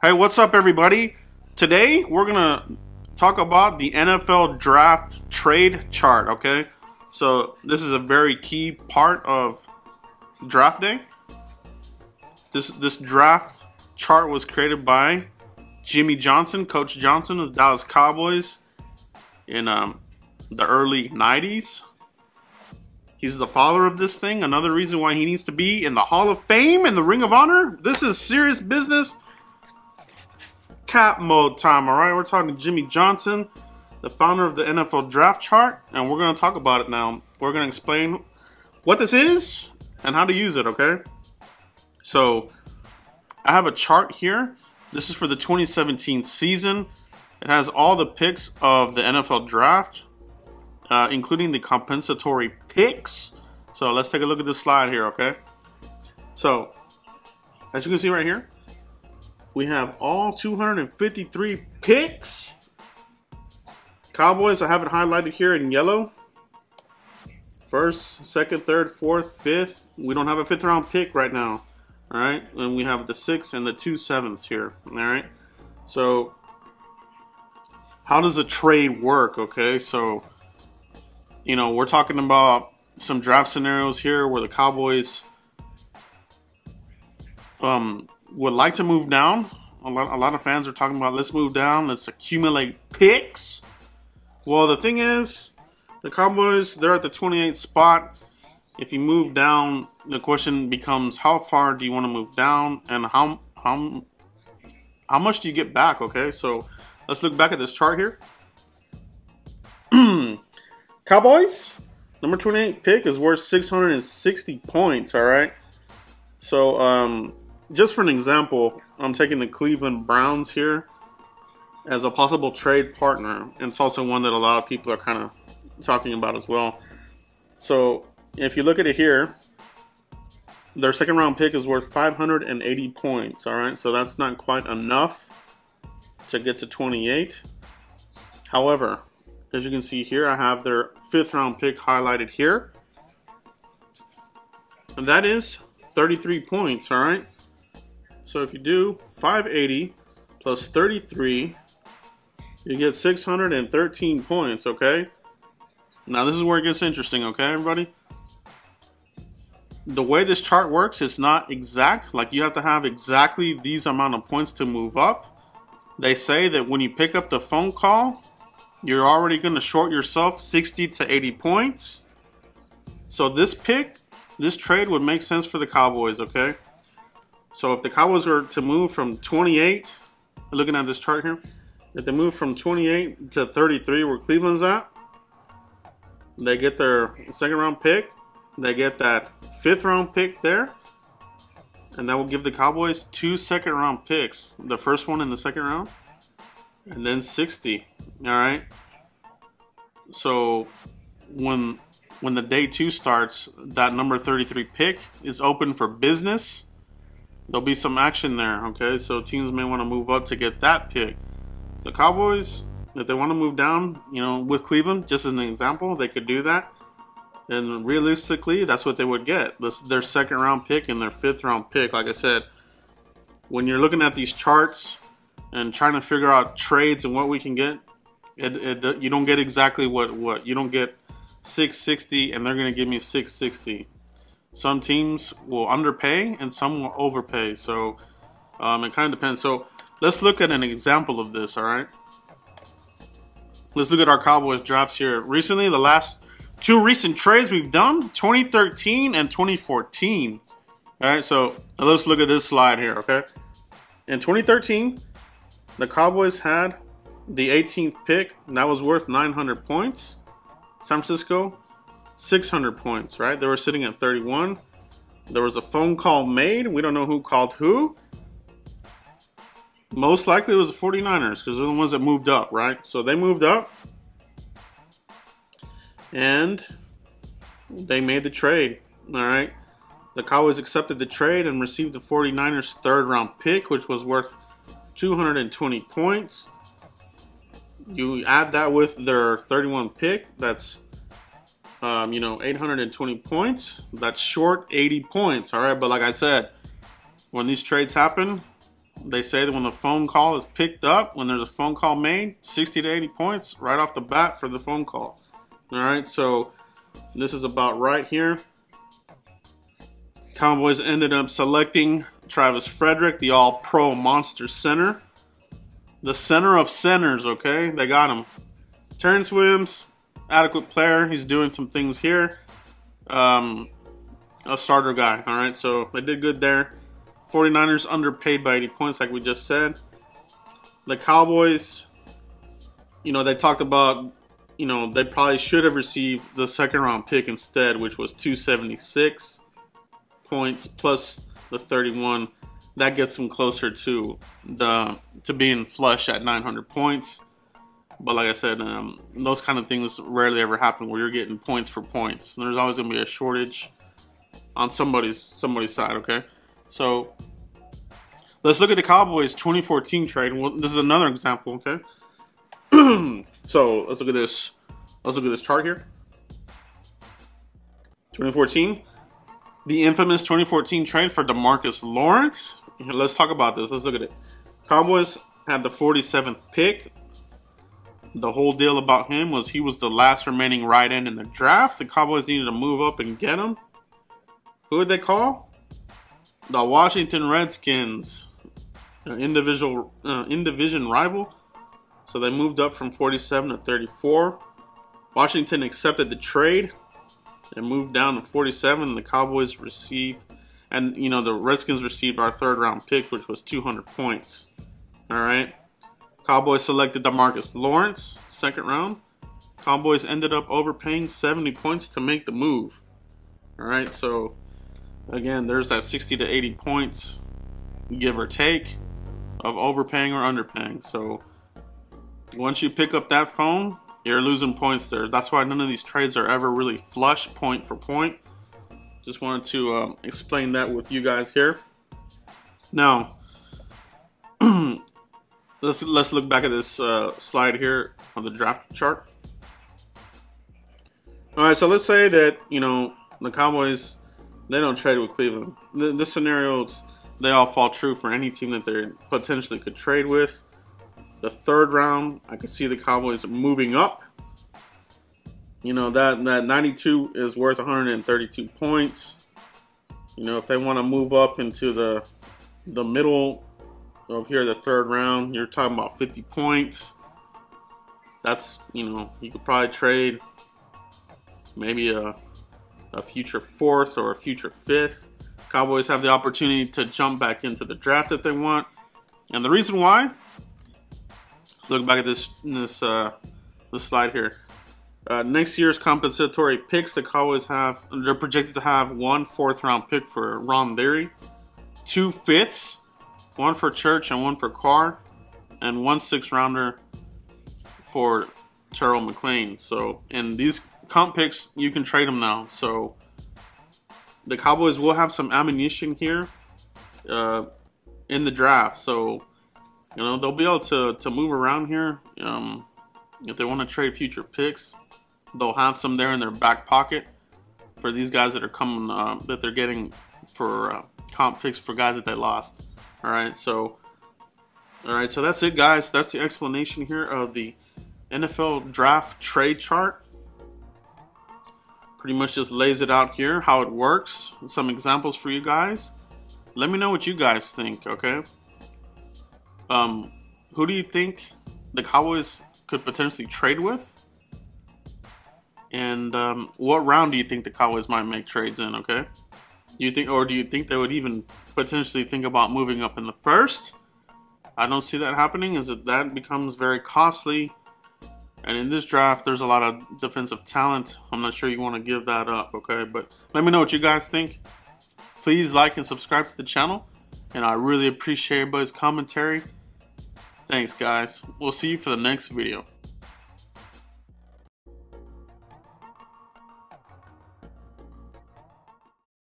Hey, what's up, everybody? Today we're gonna talk about the NFL draft trade chart. Okay, so this is a very key part of draft day. This draft chart was created by Jimmy Johnson, Coach Johnson of the Dallas Cowboys in the early 90s. He's the father of this thing. Another reason why he needs to be in the Hall of Fame and the Ring of Honor. This is serious business. Cap mode time, all right? We're talking to Jimmy Johnson, the founder of the NFL draft chart, and we're going to talk about it now. We're going to explain what this is and how to use it, okay? So, I have a chart here. This is for the 2017 season. It has all the picks of the NFL draft, including the compensatory picks. So, let's take a look at this slide here, okay? So, as you can see right here, we have all 253 picks. Cowboys, I have it highlighted here in yellow. First, second, third, fourth, fifth. We don't have a fifth round pick right now. All right. And we have the 6 and the 2 sevenths here. All right. So, how does a trade work? Okay. So, you know, we're talking about some draft scenarios here where the Cowboys would like to move down. A lot of fans are talking about, let's move down, let's accumulate picks. Well, the thing is, the Cowboys, they're at the 28th spot. If you move down, the question becomes, how far do you want to move down, and how much do you get back? Okay, so let's look back at this chart here. Cowboys, number 28 pick is worth 660 points. All right, so just for an example, I'm taking the Cleveland Browns here as a possible trade partner. And it's also one that a lot of people are kind of talking about as well. So if you look at it here, their second round pick is worth 580 points. All right, so that's not quite enough to get to 28. However, as you can see here, I have their fifth round pick highlighted here. And that is 33 points, all right? So if you do 580 plus 33, you get 613 points, okay? Now this is where it gets interesting, okay, everybody? The way this chart works is not exact. Like, you have to have exactly these amount of points to move up. They say that when you pick up the phone call, you're already going to short yourself 60 to 80 points. So this trade would make sense for the Cowboys, okay? So if the Cowboys were to move from 28, looking at this chart here, if they move from 28 to 33 where Cleveland's at, they get their second round pick, they get that fifth round pick there, and that will give the Cowboys 2 second round picks. The first one in the second round, and then 60, all right? So when the day 2 starts, that number 33 pick is open for business. There'll be some action there, okay? So teams may want to move up to get that pick. The Cowboys, if they want to move down, you know, with Cleveland, just as an example, they could do that. And realistically, that's what they would get. Their second round pick and their fifth round pick. Like I said, when you're looking at these charts and trying to figure out trades and what we can get, you don't get exactly what. You don't get 660 and they're going to give me 660. Some teams will underpay and some will overpay. So it kind of depends. So let's look at an example of this, all right? Let's look at our Cowboys drafts here. Recently, the last 2 recent trades we've done, 2013 and 2014. All right, so let's look at this slide here, okay? In 2013, the Cowboys had the 18th pick, and that was worth 900 points. San Francisco, 600 points, right? They were sitting at 31. There was a phone call made. We don't know who called who. Most likely it was the 49ers because they're the ones that moved up, right? So they moved up and they made the trade, all right? The Cowboys accepted the trade and received the 49ers third round pick, which was worth 220 points. You add that with their 31 pick, that's 820 points. That's short 80 points, all right? But like I said, when these trades happen, they say that when the phone call is picked up, when there's a phone call made, 60 to 80 points right off the bat for the phone call. All right, so this is about right here. Cowboys ended up selecting Travis Frederick, the all-pro monster center. The center of centers, okay? They got him. Terrence Williams, adequate player. He's doing some things here. A starter guy, all right? So they did good there. 49ers underpaid by 80 points, like we just said. The Cowboys, you know, they talked about, you know, they probably should have received the second-round pick instead, which was 276 points plus the 31. That gets them closer to being flush at 900 points. But like I said, those kind of things rarely ever happen where you're getting points for points. There's always going to be a shortage on somebody's side, okay? So let's look at the Cowboys 2014 trade. Well, this is another example, okay? So let's look at this. Let's look at this chart here. 2014, the infamous 2014 trade for DeMarcus Lawrence. Let's talk about this. Let's look at it. Cowboys had the 47th pick. The whole deal about him was he was the last remaining right end in the draft. The Cowboys needed to move up and get him. Who would they call? The Washington Redskins, an in-division rival. So they moved up from 47 to 34. Washington accepted the trade and moved down to 47. The Cowboys received, and you know, the Redskins received our third-round pick, which was 200 points. All right. Cowboys selected DeMarcus Lawrence, second round. Cowboys ended up overpaying 70 points to make the move. All right, so again, there's that 60 to 80 points, give or take, of overpaying or underpaying. So once you pick up that phone, you're losing points there. That's why none of these trades are ever really flush point for point. Just wanted to explain that with you guys here. Now, let's look back at this slide here on the draft chart. All right, so let's say that, you know, the Cowboys, they don't trade with Cleveland. This scenarios, they all fall true for any team that they potentially could trade with. The third round, I can see the Cowboys moving up. You know, that 92 is worth 132 points. You know, if they want to move up into the middle of here, the third round, you're talking about 50 points. That's, you know, you could probably trade maybe a future fourth or a future fifth. Cowboys have the opportunity to jump back into the draft if they want. And the reason why, look back at this slide here. Next year's compensatory picks, the Cowboys have, they're projected to have 1 4th-round pick for Ron Leary, 2 5ths, 1 for Church and 1 for Carr, and 1 6th-rounder for Terrell McLean. So, and these comp picks, you can trade them now. So the Cowboys will have some ammunition here in the draft. So, you know, they'll be able to move around here. If they want to trade future picks, they'll have some there in their back pocket for these guys that are coming, that they're getting for comp picks for guys that they lost. All right, so that's it, guys. That's the explanation here of the NFL draft trade chart. Pretty much just lays it out here, how it works. Some examples for you guys. Let me know what you guys think, okay? Who do you think the Cowboys could potentially trade with? And what round do you think the Cowboys might make trades in, okay? Do you think they would even potentially think about moving up in the first? I don't see that happening, as that becomes very costly. And in this draft, there's a lot of defensive talent. I'm not sure you want to give that up, okay? But let me know what you guys think. Please like and subscribe to the channel. And I really appreciate everybody's commentary. Thanks, guys. We'll see you for the next video.